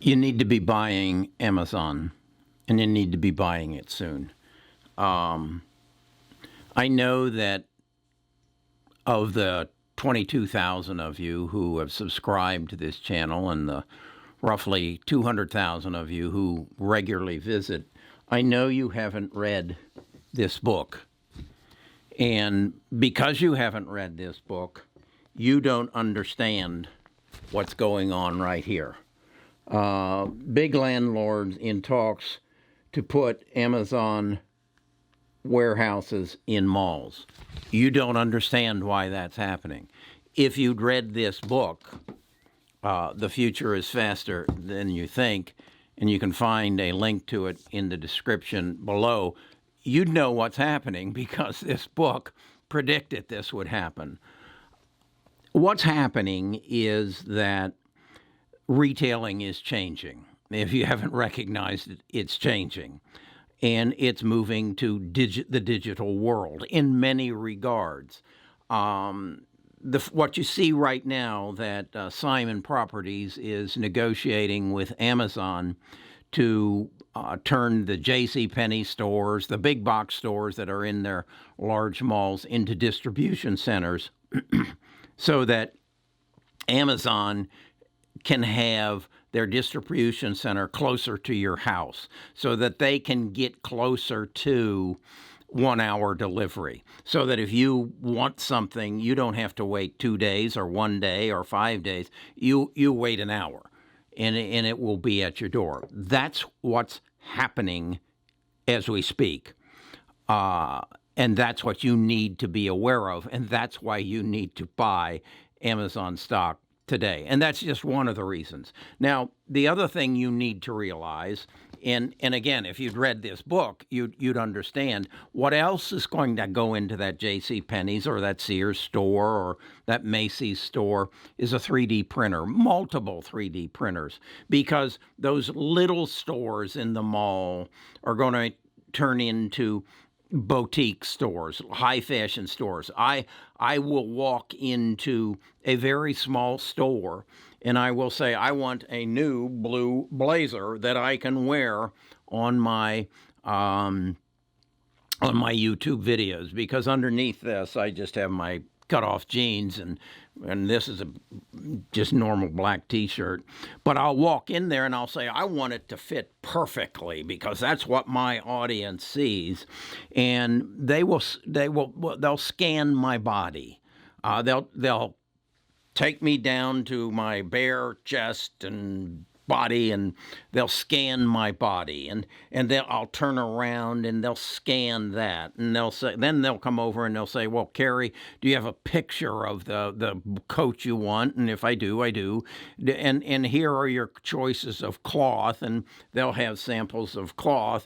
You need to be buying Amazon, and you need to be buying it soon. Um, I know that of the 22,000 of you who have subscribed to this channel and the roughly 200,000 of you who regularly visit, I know you haven't read this book. And because you haven't read this book, you don't understand what's going on right here. Big landlords in talks to put Amazon warehouses in malls. You don't understand why that's happening. If you'd read this book, The Future is Faster Than You Think, and you can find a link to it in the description below, you'd know what's happening because this book predicted this would happen. What's happening is that retailing is changing. If you haven't recognized it, it's changing. And it's moving to the digital world in many regards. What you see right now that Simon Properties is negotiating with Amazon to turn the JCPenney stores, the big box stores that are in their large malls, into distribution centers so that Amazon can have their distribution center closer to your house so that they can get closer to 1 hour delivery. So that if you want something, you don't have to wait 2 days or 1 day or 5 days. You wait an hour and it will be at your door. That's what's happening as we speak. And that's what you need to be aware of. And that's why you need to buy Amazon stock today. And that's just one of the reasons. Now, the other thing you need to realize, and again, if you'd read this book, you'd understand what else is going to go into that JCPenney's or that Sears store or that Macy's store is a 3D printer, multiple 3D printers, because those little stores in the mall are going to turn into boutique stores, high fashion stores. I will walk into a very small store and I will say, I want a new blue blazer that I can wear on my YouTube videos, because underneath this I just have my cut off jeans and this is a just normal black t-shirt. But I'll walk in there and I'll say, I want it to fit perfectly because that's what my audience sees. And they'll scan my body. They'll take me down to my bare chest and body, and they'll scan my body, and I'll turn around and they'll scan that, and then they'll come over and they'll say, well, Kerry, do you have a picture of the coat you want? And if I do, I do. And here are your choices of cloth, and they'll have samples of cloth,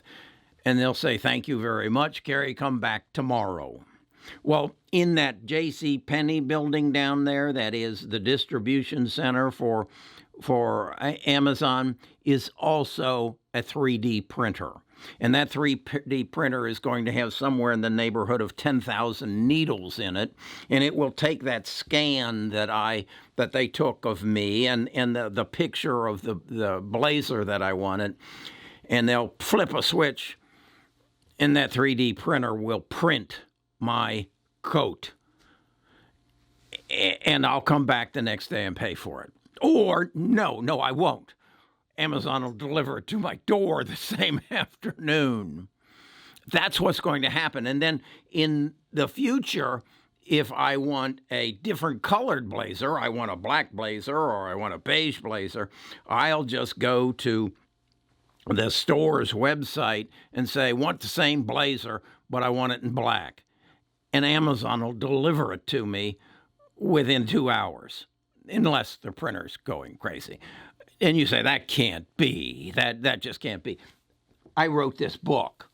and they'll say, thank you very much, Kerry, come back tomorrow. Well, in that J.C. Penney building down there, that is the distribution center for Amazon, is also a 3D printer. And that 3D printer is going to have somewhere in the neighborhood of 10,000 needles in it. And it will take that scan that they took of me and the picture of the blazer that I wanted, and they'll flip a switch, and that 3D printer will print my coat. And I'll come back the next day and pay for it. Or, no, I won't. Amazon will deliver it to my door the same afternoon. That's what's going to happen. And then in the future, if I want a different colored blazer, I want a black blazer or I want a beige blazer, I'll just go to the store's website and say, want the same blazer, but I want it in black. And Amazon will deliver it to me within 2 hours, unless the printer's going crazy. And you say, that can't be. That just can't be. I wrote this book,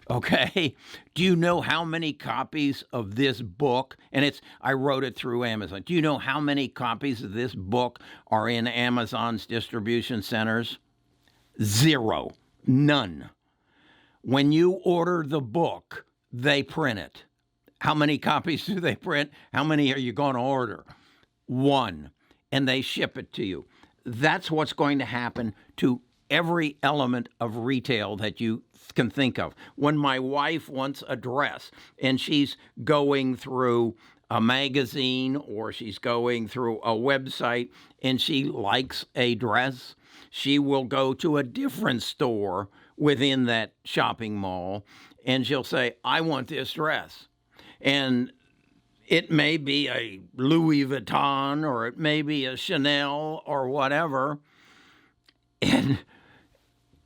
okay? Do you know how many copies of this book, and I wrote it through Amazon. Do you know how many copies of this book are in Amazon's distribution centers? 0. None. When you order the book, they print it. How many copies do they print? How many are you going to order? 1. And they ship it to you. that's what's going to happen to every element of retail that you can think of. When my wife wants a dress and she's going through a magazine or she's going through a website and she likes a dress, she will go to a different store within that shopping mall and she'll say, I want this dress. And it may be a Louis Vuitton or it may be a Chanel or whatever.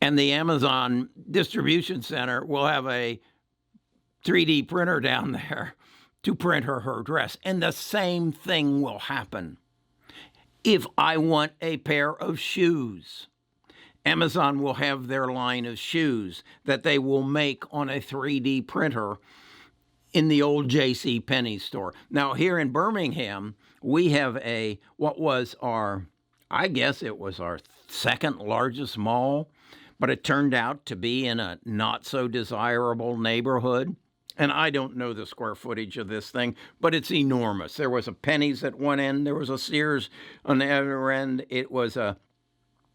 And the Amazon distribution center will have a 3D printer down there to print her dress. And the same thing will happen. If I want a pair of shoes, Amazon will have their line of shoes that they will make on a 3D printer in the old J.C. Penney store. Now, here in Birmingham, we have I guess it was our second largest mall, but it turned out to be in a not so desirable neighborhood. And I don't know the square footage of this thing, but it's enormous. There was a Penny's at one end. There was a Sears on the other end. It was a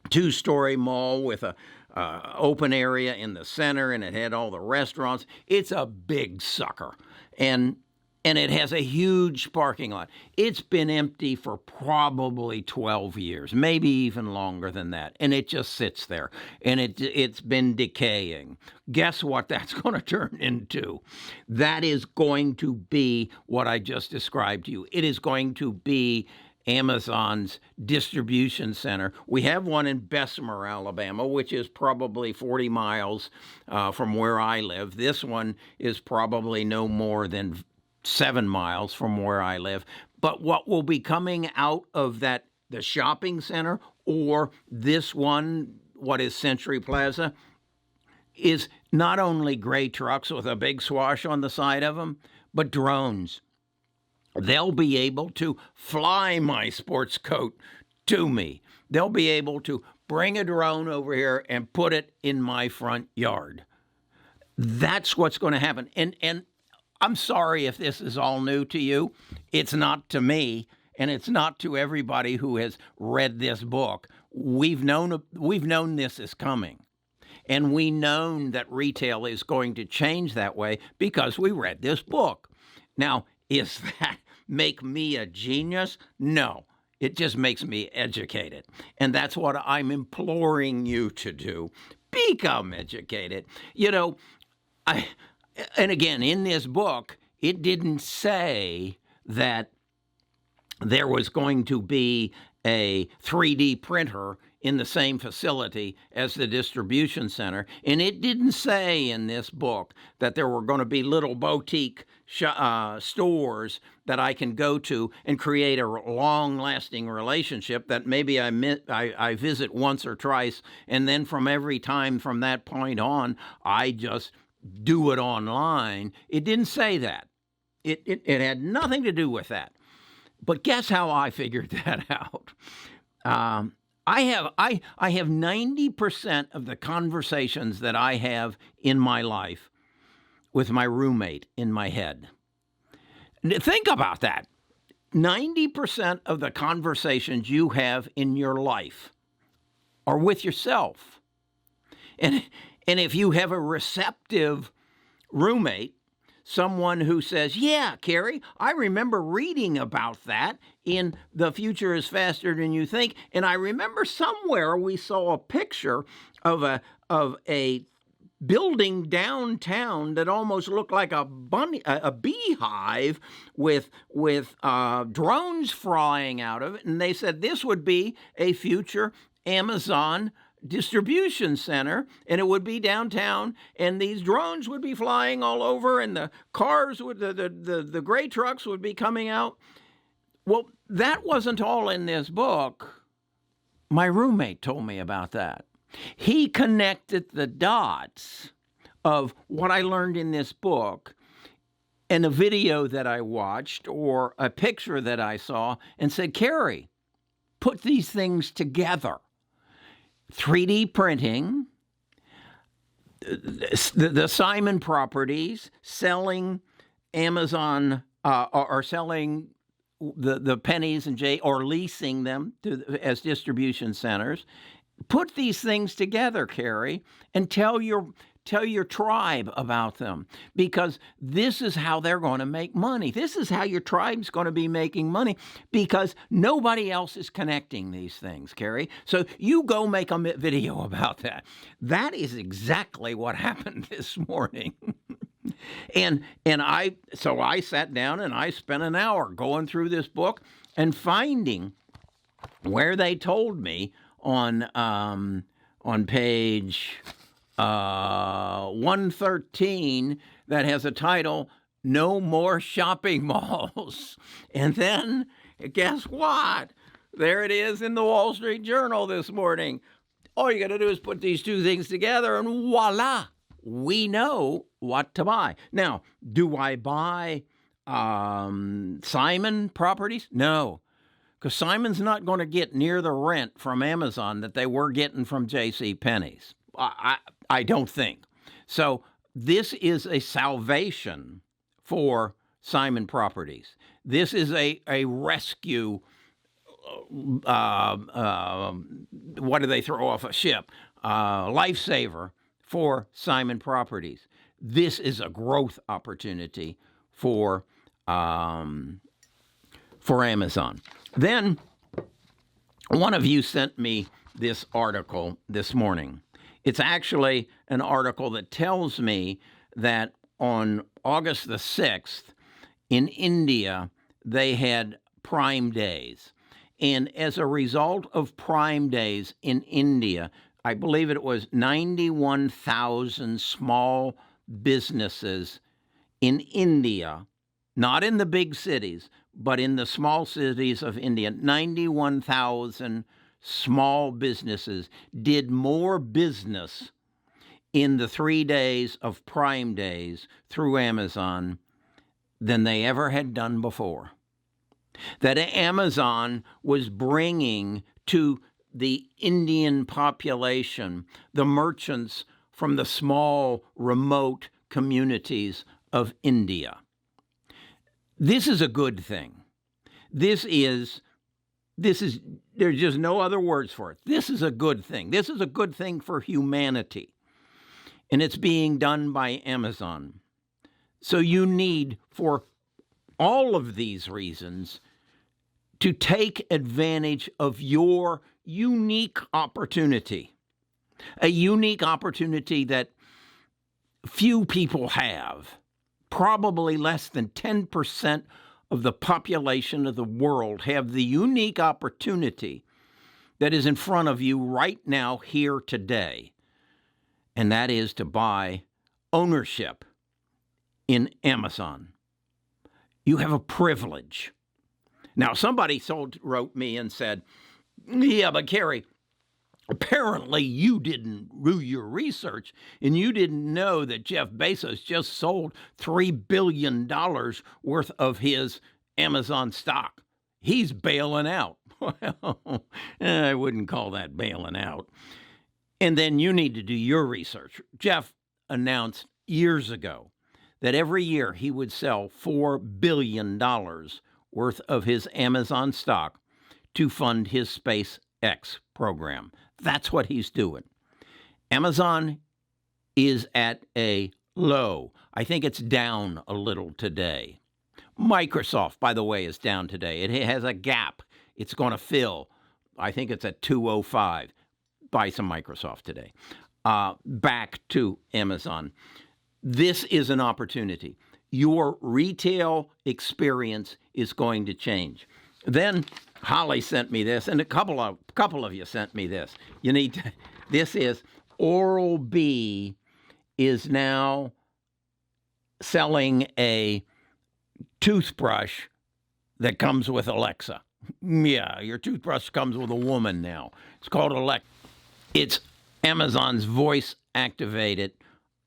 2-story mall with a open area in the center, and it had all the restaurants. It's a big sucker, and it has a huge parking lot. It's been empty for probably 12 years, maybe even longer than that, and it just sits there, and it's been decaying. Guess what that's going to turn into? That is going to be what I just described to you. It is going to be Amazon's distribution center. We have one in Bessemer, Alabama, which is probably 40 miles from where I live. This one is probably no more than 7 miles from where I live. But what will be coming out of the shopping center or this one, what is Century Plaza, is not only gray trucks with a big swash on the side of them, but drones. They'll be able to fly my sports coat to me. They'll be able to bring a drone over here and put it in my front yard. That's what's going to happen. And I'm sorry if this is all new to you. It's not to me, and it's not to everybody who has read this book. We've known this is coming. And we known that retail is going to change that way because we read this book. Now, is that make me a genius? No, it just makes me educated. And that's what I'm imploring you to do. Become educated. And again, in this book, it didn't say that there was going to be a 3D printer in the same facility as the distribution center. And it didn't say in this book that there were going to be little boutique stores that I can go to and create a long-lasting relationship that maybe I visit once or twice, and then from every time from that point on, I just do it online. It didn't say that. It had nothing to do with that. But guess how I figured that out? I have 90% of the conversations that I have in my life with my roommate in my head. Think about that. 90% of the conversations you have in your life are with yourself. And if you have a receptive roommate, someone who says, yeah, Carrie, I remember reading about that in The Future is Faster Than You Think. And I remember somewhere we saw a picture of a building downtown that almost looked like a beehive with drones flying out of it. And they said this would be a future Amazon distribution center, and it would be downtown, and these drones would be flying all over, and the cars would, the gray trucks would be coming out. Well, that wasn't all in this book. My roommate told me about that. He connected the dots of what I learned in this book and a video that I watched or a picture that I saw and said, Carrie, put these things together. 3D printing, the Simon properties selling Amazon or selling the pennies and or leasing them as distribution centers. Put these things together, Carrie, and tell your tribe about them, because this is how they're going to make money. This is how your tribe's going to be making money, because nobody else is connecting these things, Carrie. So you go make a video about that. That is exactly what happened this morning. And I sat down and I spent an hour going through this book and finding where they told me on page 113 that has a title, "No More Shopping Malls." And then, guess what? There it is in the Wall Street Journal this morning. All you got to do is put these two things together and voila, we know what to buy. Now, do I buy Simon properties? No. Because Simon's not going to get near the rent from Amazon that they were getting from J.C. Penney's. I don't think. So this is a salvation for Simon Properties. This is a rescue. What do they throw off a ship? Lifesaver for Simon Properties. This is a growth opportunity for Amazon. Then one of you sent me this article this morning. It's actually an article that tells me that on August the 6th in India, they had Prime Days. And as a result of Prime Days in India, I believe it was 91,000 small businesses in India, not in the big cities, but in the small cities of India, 91,000 small businesses did more business in the 3 days of Prime Days through Amazon than they ever had done before. That Amazon was bringing to the Indian population the merchants from the small, remote communities of India. This is a good thing. This is, there's just no other words for it. This is a good thing. This is a good thing for humanity. And it's being done by Amazon. So you need, for all of these reasons, to take advantage of your unique opportunity. A unique opportunity that few people have. Probably less than 10% of the population of the world have the unique opportunity that is in front of you right now, here today. And that is to buy ownership in Amazon. You have a privilege. Now, somebody wrote me and said, yeah, but Carrie, apparently you didn't do your research and you didn't know that Jeff Bezos just sold $3 billion worth of his Amazon stock. He's bailing out. Well, I wouldn't call that bailing out. And then you need to do your research. Jeff announced years ago that every year he would sell $4 billion worth of his Amazon stock to fund his SpaceX program. That's what he's doing. Amazon is at a low. I think it's down a little today. Microsoft, by the way, is down today. It has a gap it's going to fill. I think it's at 205. Buy some Microsoft today. Back to Amazon. This is an opportunity. Your retail experience is going to change. Then Holly sent me this, and a couple of you sent me this. You need to. This is Oral-B is now selling a toothbrush that comes with Alexa. Yeah, your toothbrush comes with a woman now. It's called Alexa. It's Amazon's voice-activated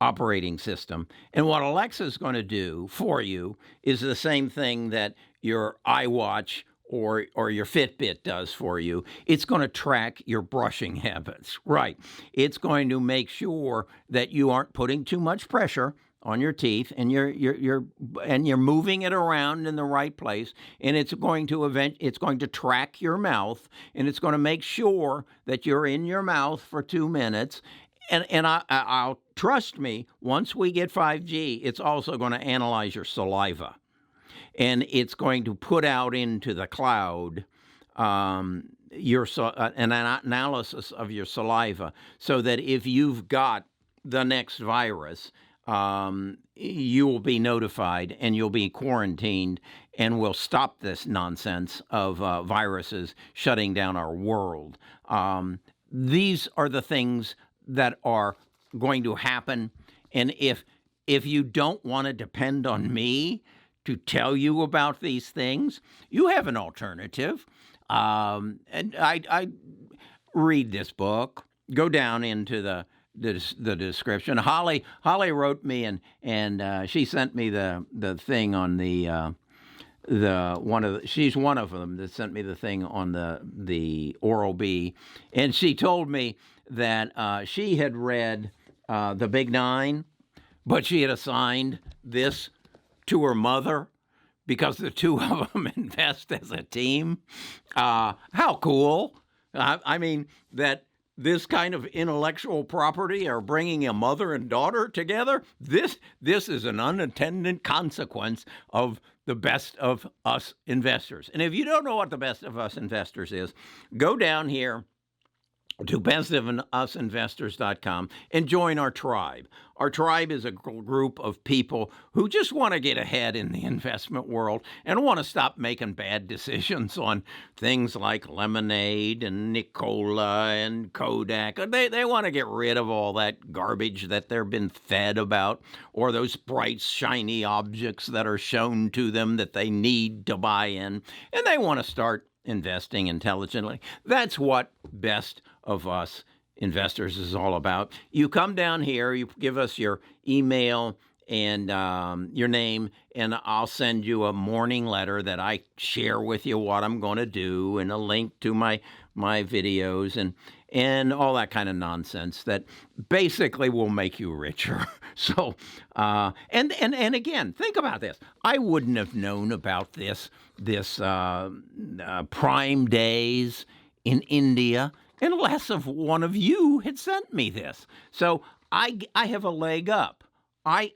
operating system. And what Alexa is going to do for you is the same thing that your iWatch or your Fitbit does for you. It's going to track your brushing habits, right? It's going to make sure that you aren't putting too much pressure on your teeth, and you're moving it around in the right place, and it's going to track your mouth, and it's going to make sure that you're in your mouth for 2 minutes. And I'll trust me, once we get 5G, it's also going to analyze your saliva, and it's going to put out into the cloud an analysis of your saliva, so that if you've got the next virus, you will be notified and you'll be quarantined, and we'll stop this nonsense of viruses shutting down our world. These are the things that are going to happen, and if you don't want to depend on me to tell you about these things, you have an alternative. And I read this book. Go down into the description. Holly wrote me, and she sent me the thing on she's one of them that sent me the thing on the Oral-B, and she told me that she had read The Big Nine, but she had assigned this to her mother because the two of them invest as a team. How cool! I mean, that this kind of intellectual property are bringing a mother and daughter together. This is an unintended consequence of the Best of Us Investors. And if you don't know what the Best of Us Investors is, go down here to bestofusinvestors.com and join our tribe. Our tribe is a group of people who just want to get ahead in the investment world and want to stop making bad decisions on things like Lemonade and Nicola and Kodak. They want to get rid of all that garbage that they've been fed about, or those bright, shiny objects that are shown to them that they need to buy in, and they want to start investing intelligently. That's what Best of Us Investors is all about. You come down here, you give us your email and your name, and I'll send you a morning letter that I share with you what I'm going to do, and a link to my videos and all that kind of nonsense that basically will make you richer. So, and again, think about this. I wouldn't have known about this Prime Days in India unless of one of you had sent me this. So I have a leg up. I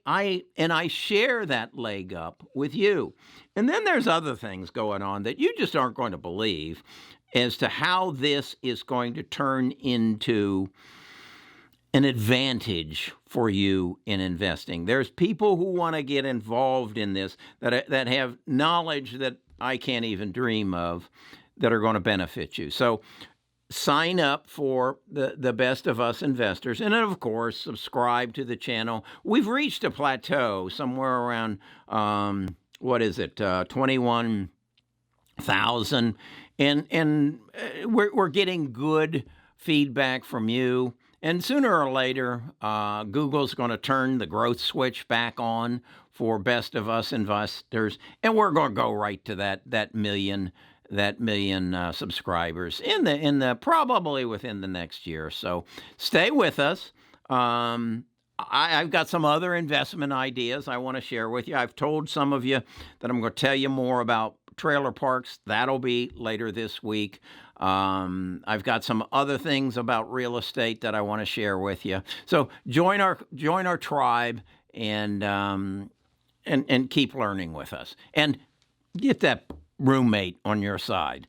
share that leg up with you. And then there's other things going on that you just aren't going to believe as to how this is going to turn into an advantage for you in investing. There's people who want to get involved in this that have knowledge that I can't even dream of, that are going to benefit you. So sign up for the Best of Us Investors, and then, of course, subscribe to the channel. We've reached a plateau somewhere around 21,000, and we're getting good feedback from you. And sooner or later, Google's going to turn the growth switch back on for Best of Us Investors, and we're going to go right to that million subscribers in the probably within the next year. So stay with us. I've got some other investment ideas I want to share with you. I've told some of you that I'm going to tell you more about trailer parks. That'll be later this week. I've got some other things about real estate that I want to share with you. So join our tribe and keep learning with us, and get that roommate on your side.